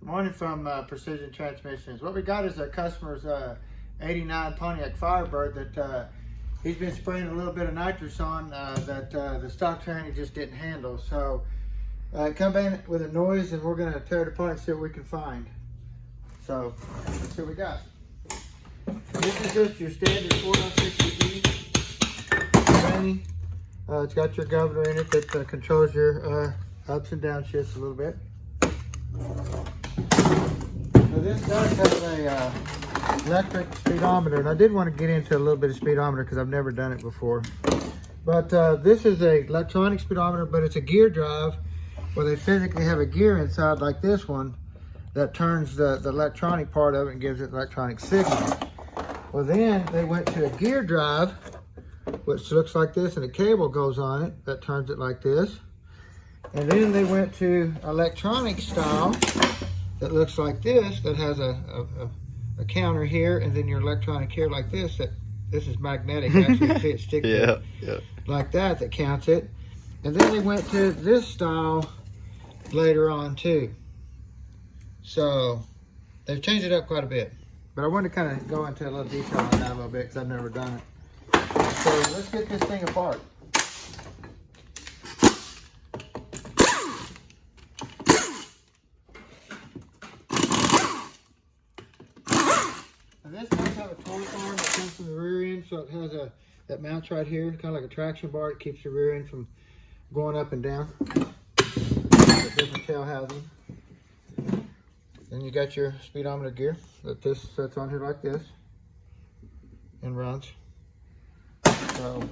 Morning from Precision Transmissions. What we got is a customer's 89 Pontiac Firebird that he's been spraying a little bit of nitrous on that the stock tranny just didn't handle. So come in with a noise and we're going to tear it apart and see what we can find. So let's see what we got. This is just your standard 460E tranny. It's got your governor in it that controls your ups and down shifts a little bit. So this does have a electric speedometer, and I did want to get into a little bit of speedometer because I've never done it before. But this is a electronic speedometer, but it's a gear drive where they physically have a gear inside like this one that turns the electronic part of it and gives it electronic signal. Well, then they went to a gear drive, which looks like this, and a cable goes on it that turns it like this. And then they went to electronic style that looks like this, that has a counter here, and then your electronic here like this. This is magnetic. Actually, you see it stick to it like that. That counts it. And then they went to this style later on too. So they've changed it up quite a bit. But I want to kind of go into a little detail on that a little bit because I've never done it. So let's get this thing apart. This does have a torque arm that comes from the rear end, so it has that mounts right here, kind of like a traction bar. It keeps the rear end from going up and down. A different tail housing. Then you got your speedometer gear that this sets on here like this and runs. So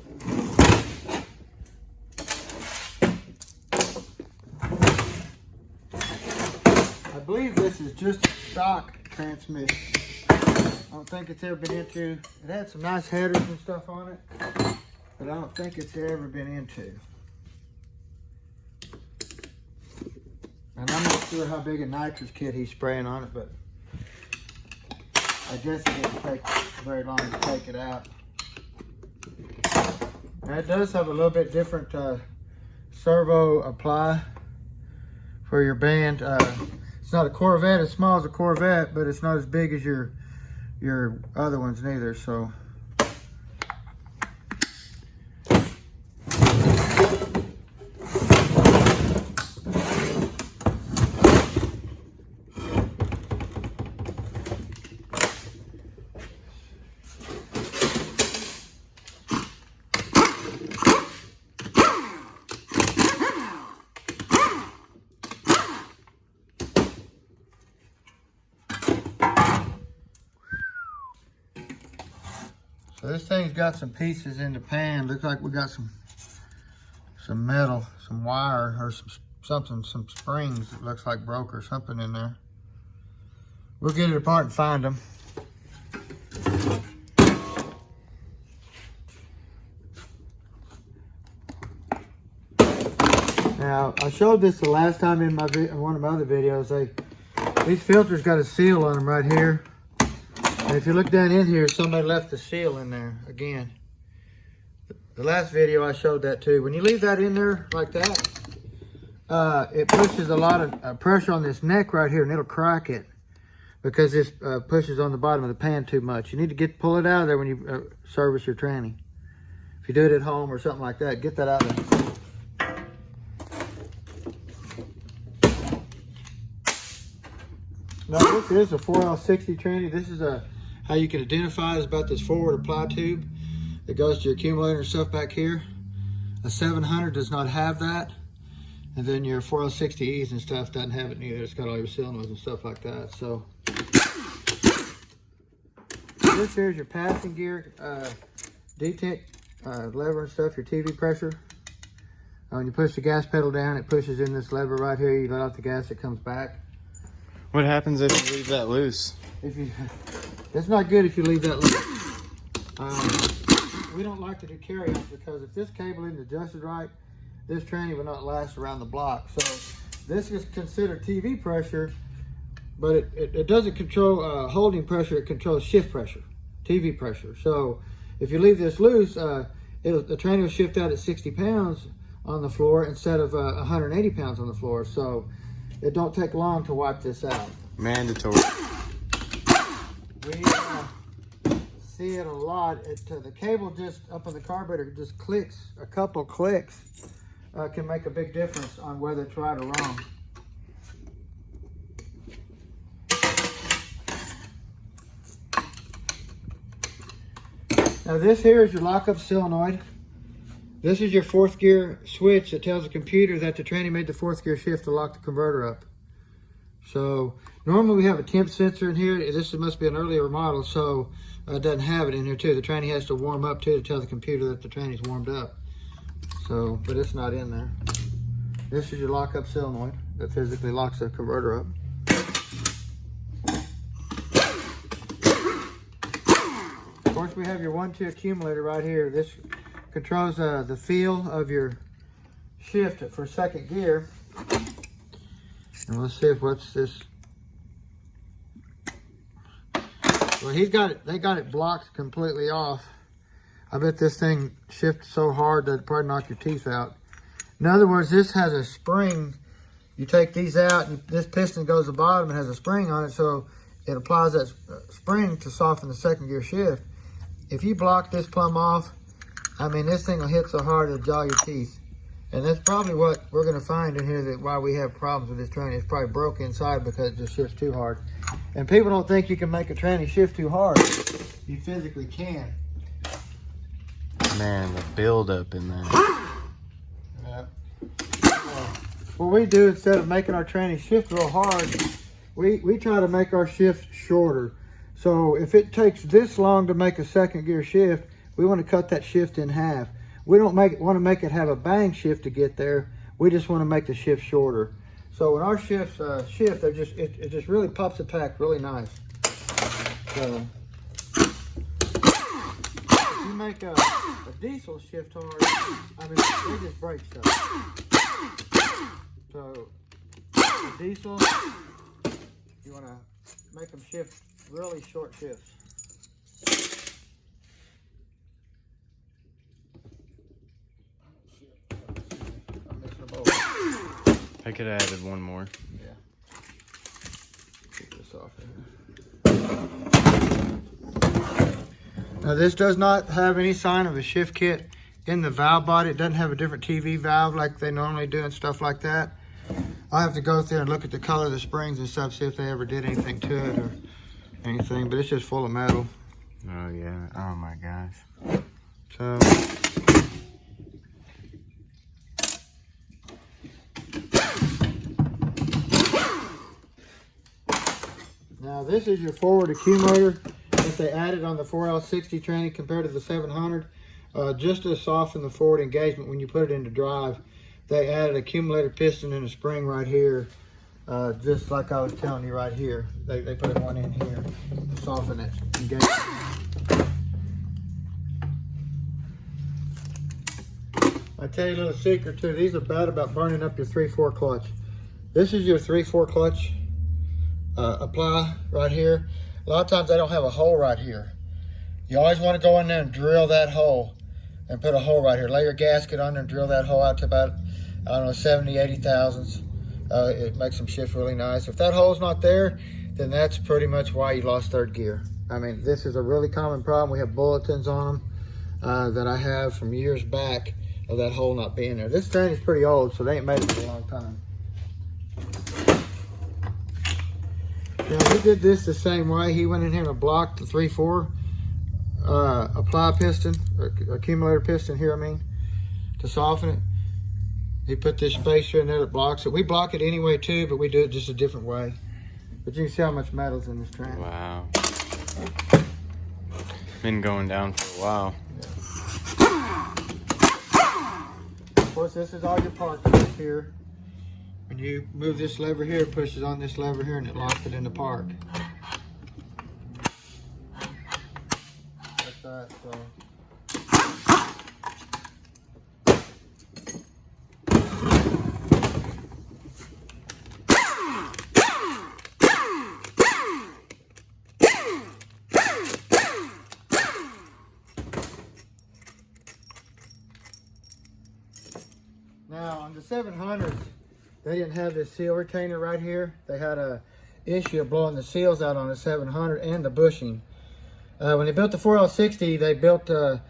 I believe this is just a stock transmission. I don't think it's ever been into. It had some nice headers and stuff on it, but I don't think it's ever been into. And I'm not sure how big a NITROUS kit he's spraying on it, but I guess it didn't take very long to take it out. Now it does have a little bit different servo apply for your band. It's not a Corvette as small as a Corvette, but it's not as big as your other ones neither, so. So this thing's got some pieces in the pan. Looks like we got some metal, some wire, or some springs. It looks like broke or something in there. We'll get it apart and find them. Now I showed this the last time in one of my other videos. These filters got a seal on them right here. And if you look down in here, somebody left the seal in there again. The last video I showed that too. When you leave that in there like that, it pushes a lot of pressure on this neck right here, and it'll crack it because this pushes on the bottom of the pan too much. You need to pull it out of there when you service your tranny. If you do it at home or something like that, get that out of there. Now this is a 4L60 tranny. This is how you can identify is about this forward apply tube that goes to your accumulator and stuff back here. A 700 does not have that. And then your 4L60Es and stuff doesn't have it neither. It's got all your solenoids and stuff like that. So this here's your passing gear, detent lever and stuff, your TV pressure. When you push the gas pedal down, it pushes in this lever right here. You let out the gas, it comes back. What happens if you leave that loose? It's not good if you leave that loose. We don't like to do carry-outs because if this cable isn't adjusted right, this tranny will not last around the block. So this is considered TV pressure, but it doesn't control holding pressure. It controls shift pressure, TV pressure. So if you leave this loose, the tranny will shift out at 60 pounds on the floor instead of 180 pounds on the floor. So it don't take long to wipe this out. Mandatory. We see it a lot. The cable just up on the carburetor just clicks. A couple clicks can make a big difference on whether it's right or wrong. Now this here is your lockup solenoid. This is your 4th gear switch that tells the computer that the tranny made the 4th gear shift to lock the converter up. So normally we have a temp sensor in here. This must be an earlier model, so it doesn't have it in here too. The tranny has to warm up too to tell the computer that the tranny's warmed up. So, but it's not in there. This is your lockup solenoid that physically locks the converter up. Of course, we have your 1-2 accumulator right here. This controls the feel of your shift for 2nd gear. And let's see if what's this. Well, he's got it. They got it blocked completely off. I bet this thing shifts so hard that it'd probably knock your teeth out. In other words, this has a spring. You take these out, and this piston goes to the bottom and has a spring on it, so it applies that spring to soften the 2nd gear shift. If you block this plumb off, I mean, this thing will hit so hard it'll jaw your teeth. And that's probably what we're going to find in here, that why we have problems with this tranny. It's probably broke inside because it just shifts too hard. And people don't think you can make a tranny shift too hard. You physically can. Man, the buildup in there. Yeah. What we do, instead of making our tranny shift real hard, we try to make our shift shorter. So if it takes this long to make a 2nd gear shift, we want to cut that shift in half. We don't want to make it have a bang shift to get there. We just want to make the shift shorter. So when our shifts shift, it just really pops the pack really nice. So if you make a diesel shift hard, I mean, they just break stuff. So a diesel, you want to make them shift really short shifts. I could have added one more. Yeah. Keep this off here. Now this does not have any sign of a shift kit in the valve body. It doesn't have a different TV valve like they normally do and stuff like that. I have to go through and look at the color of the springs and stuff, see if they ever did anything to it or anything, but it's just full of metal. Oh yeah, oh my gosh. So now this is your forward accumulator that they added on the 4L60 tranny compared to the 700. Just to soften the forward engagement when you put it into drive, they added accumulator piston and a spring right here, just like I was telling you right here. They put one in here to soften it engagement. I tell you a little secret too, these are bad about burning up your 3/4 clutch. This is your 3/4 clutch apply right here. A lot of times they don't have a hole right here. You always want to go in there and drill that hole and put a hole right here. Lay your gasket on there and drill that hole out to about, I don't know, 70, 80 thousandths. It makes them shift really nice. If that hole's not there, then that's pretty much why you lost 3rd gear. I mean, this is a really common problem. We have bulletins on them that I have from years back of that hole not being there. This thing is pretty old, so they ain't made it for a long time. Now, he did this the same way. He went in here and blocked the 3/4 apply piston, accumulator piston here, I mean, to soften it. He put this spacer in there that blocks it. We block it anyway too, but we do it just a different way. But you can see how much metal's in this train. Wow. Been going down for a while. Of course, this is all your parts right here. When you move this lever here, it pushes on this lever here and it locks it into park. Like that, so. Now on the 700s, they didn't have this seal retainer right here. They had issue of blowing the seals out on the 700 and the bushing. When they built the 4L60, they built a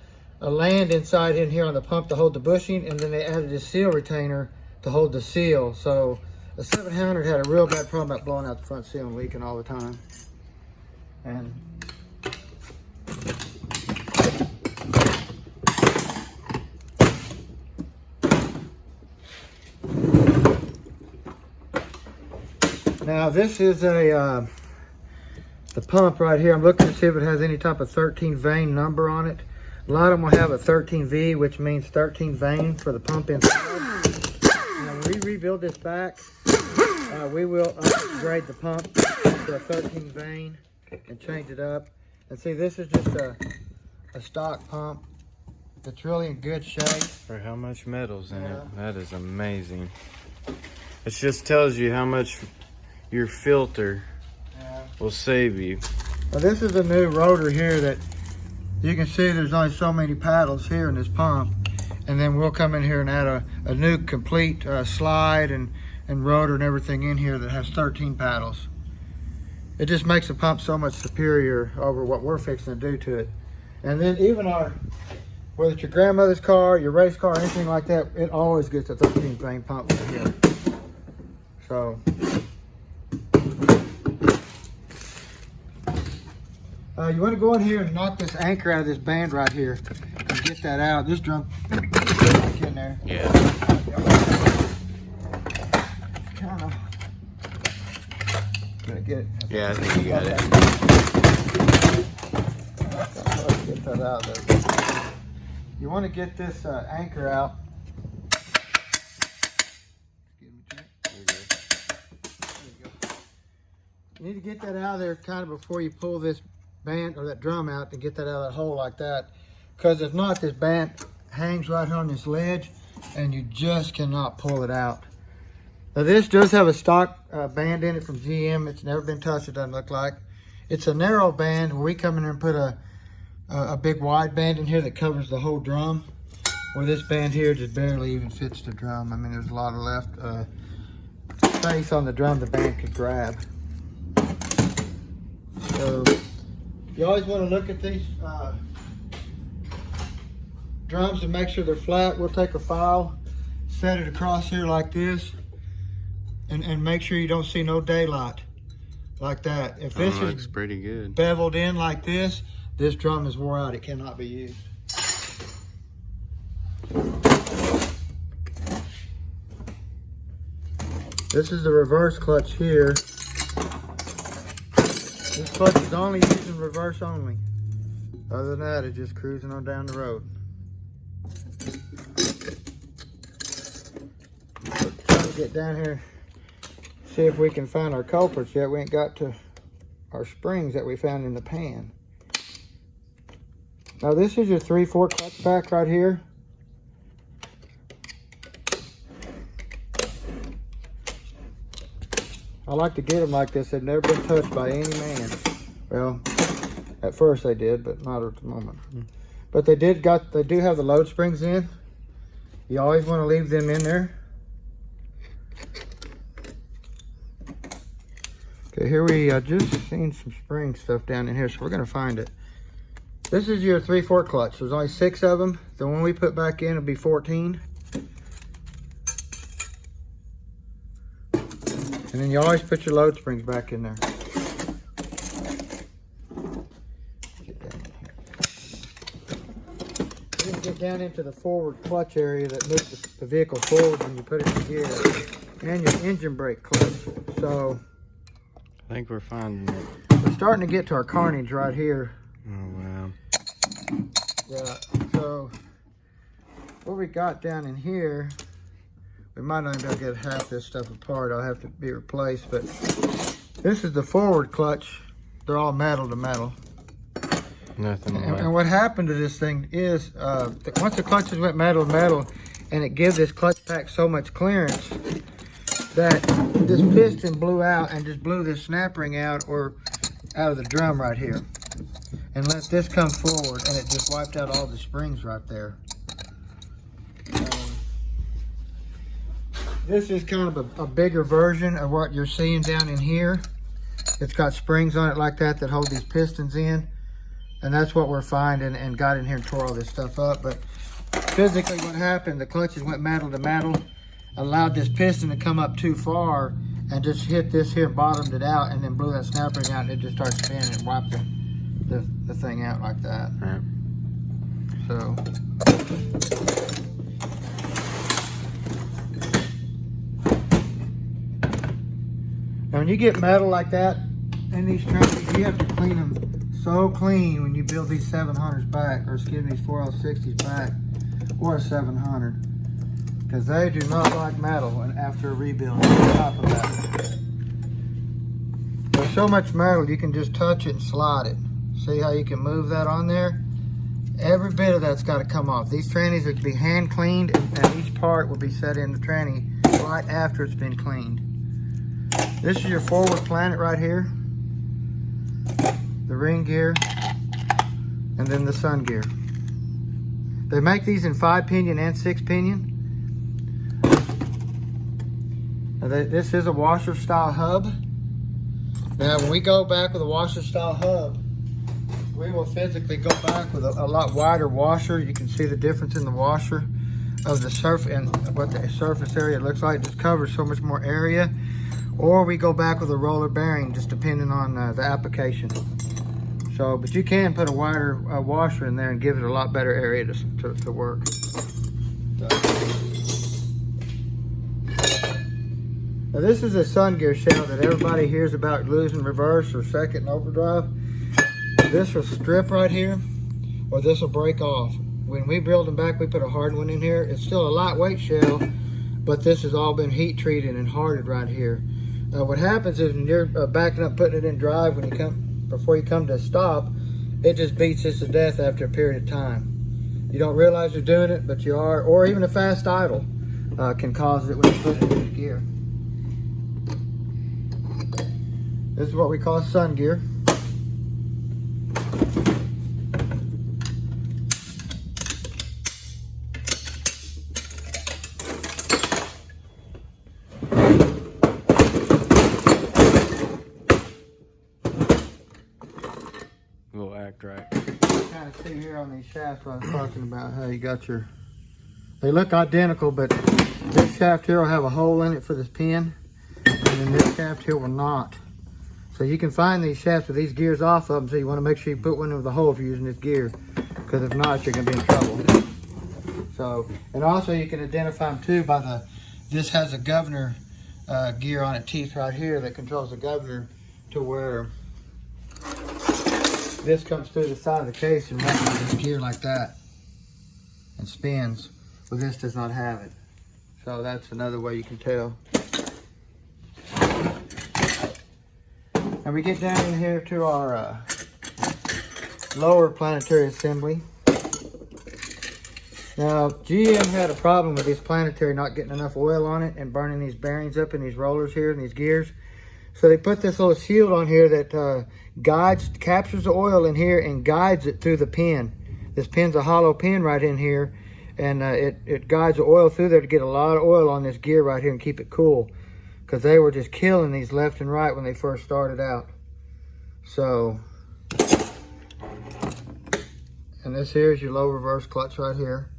land inside in here on the pump to hold the bushing, and then they added a seal retainer to hold the seal. So the 700 had a real bad problem about blowing out the front seal and leaking all the time. And now this is the pump right here. I'm looking to see if it has any type of 13 vein number on it. A lot of them will have a 13V, which means 13 vein for the pump inside. Now, when we rebuild this back, we will upgrade the pump to a 13 vein and change it up. And see, this is just a stock pump. It's really in good shape. For how much metal's in it. That is amazing. It just tells you how much your filter will save you. Now, this is a new rotor here that you can see there's only so many paddles here in this pump. And then we'll come in here and add a new complete slide and rotor and everything in here that has 13 paddles. It just makes the pump so much superior over what we're fixing to do to it. And then even whether it's your grandmother's car, your race car, anything like that, it always gets a 13 vein pump right here. So you want to go in here and knock this anchor out of this band right here and get that out. This drum back in there. Yeah. Kind of. Gonna get it. Yeah, I think you got it. Get that out there. You want to get this anchor out. You need to get that out of there kind of before you pull this band or that drum out, to get that out of that hole like that, because if not, this band hangs right here on this ledge and you just cannot pull it out. Now this does have a stock band in it from GM. It's never been touched, it doesn't look like. It's a narrow band where we come in here and put a big wide band in here that covers the whole drum, where this band here just barely even fits the drum. I mean, there's a lot of left space on the drum the band could grab. So you always want to look at these drums and make sure they're flat. We'll take a file, set it across here like this, and make sure you don't see no daylight like that. If this looks pretty good, beveled in like this drum is wore out. It cannot be used. This is the reverse clutch here. This clutch is only used in reverse only. Other than that, it's just cruising on down the road. We're trying to get down here, see if we can find our culprits yet. We ain't got to our springs that we found in the pan. Now this is your 3/4 clutch pack right here. I like to get them like this. They've never been touched by any man. Well, at first they did, but not at the moment. But they do have the load springs in. You always want to leave them in there. Okay, here we just seen some spring stuff down in here, so we're gonna find it. This is your 3/4 clutch. There's only 6 of them. The one we put back in will be 14. And then you always put your load springs back in there. Then get down into the forward clutch area that moves the vehicle forward when you put it in gear, and your engine brake clutch. So I think we're finding it. we're starting to get to our carnage right here. Oh wow. Yeah. So what we got down in here, we might not even be able to get half this stuff apart. I'll have to be replaced, but this is the forward clutch. They're all metal to metal. Nothing And what happened to this thing is, once the clutches went metal to metal, and it gives this clutch pack so much clearance that this piston blew out and just blew this snap ring out or out of the drum right here, and let this come forward, and it just wiped out all the springs right there. This is kind of a bigger version of what you're seeing down in here. It's got springs on it like that hold these pistons in. And that's what we're finding, and got in here and tore all this stuff up. But physically what happened, the clutches went metal to metal, allowed this piston to come up too far and just hit this here, bottomed it out, and then blew that snap ring out, and it just started spinning and wiped the thing out like that. Right. So now when you get metal like that in these trannies, you have to clean them so clean when you build these 700s back, or excuse me, these 4L60s back, or a 700, because they do not like metal. And after a rebuild, on top of that, there's so much metal you can just touch it and slide it. See how you can move that on there? Every bit of that's got to come off. These trannies are to be hand cleaned, and each part will be set in the tranny right after it's been cleaned. This is your forward planet right here, the ring gear, and then the sun gear. They make these in 5-pinion and 6-pinion. This is a washer style hub. Now when we go back with a washer style hub, we will physically go back with a lot wider washer. You can see the difference in the washer of the surface and what the surface area looks like. It just covers so much more area. Or we go back with a roller bearing, just depending on the application. So, but you can put a wider washer in there and give it a lot better area to work. So. Now this is a sun gear shell that everybody hears about losing reverse or second and overdrive. This will strip right here, or this will break off. When we build them back, we put a hard one in here. It's still a lightweight shell, but this has all been heat treated and hardened right here. What happens is when you're backing up, putting it in drive, when you come, before you come to a stop, it just beats this to death after a period of time. You don't realize you're doing it, but you are. Or even a fast idle can cause it when you put it in gear. This is what we call sun gear. Will act right. Kind of see here on these shafts what I was talking about, how you got your, they look identical, but this shaft here will have a hole in it for this pin, and then this shaft here will not. So you can find these shafts with these gears off of them, so you want to make sure you put one with a hole if you're using this gear, because if not, you're going to be in trouble. So, and also you can identify them too by the, this has a governor gear on it, teeth right here that controls the governor to where this comes through the side of the case and runs this gear like that and spins. Well, this does not have it. So that's another way you can tell. And we get down in here to our lower planetary assembly. Now, GM had a problem with this planetary not getting enough oil on it and burning these bearings up in these rollers here and these gears. So they put this little shield on here that captures the oil in here and guides it through the pin. This pin's a hollow pin right in here, and it guides the oil through there to get a lot of oil on this gear right here and keep it cool. Because they were just killing these left and right when they first started out. So, and this here is your low reverse clutch right here.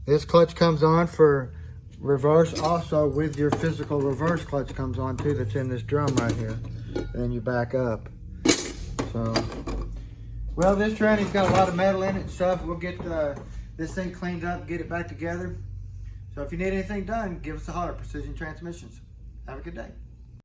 This clutch comes on for reverse also with your physical reverse clutch comes on too, that's in this drum right here. And then you back up. So, well, this tranny's got a lot of metal in it and stuff. We'll get this thing cleaned up, get it back together. So if you need anything done, give us a holler, Precision Transmissions. Have a good day.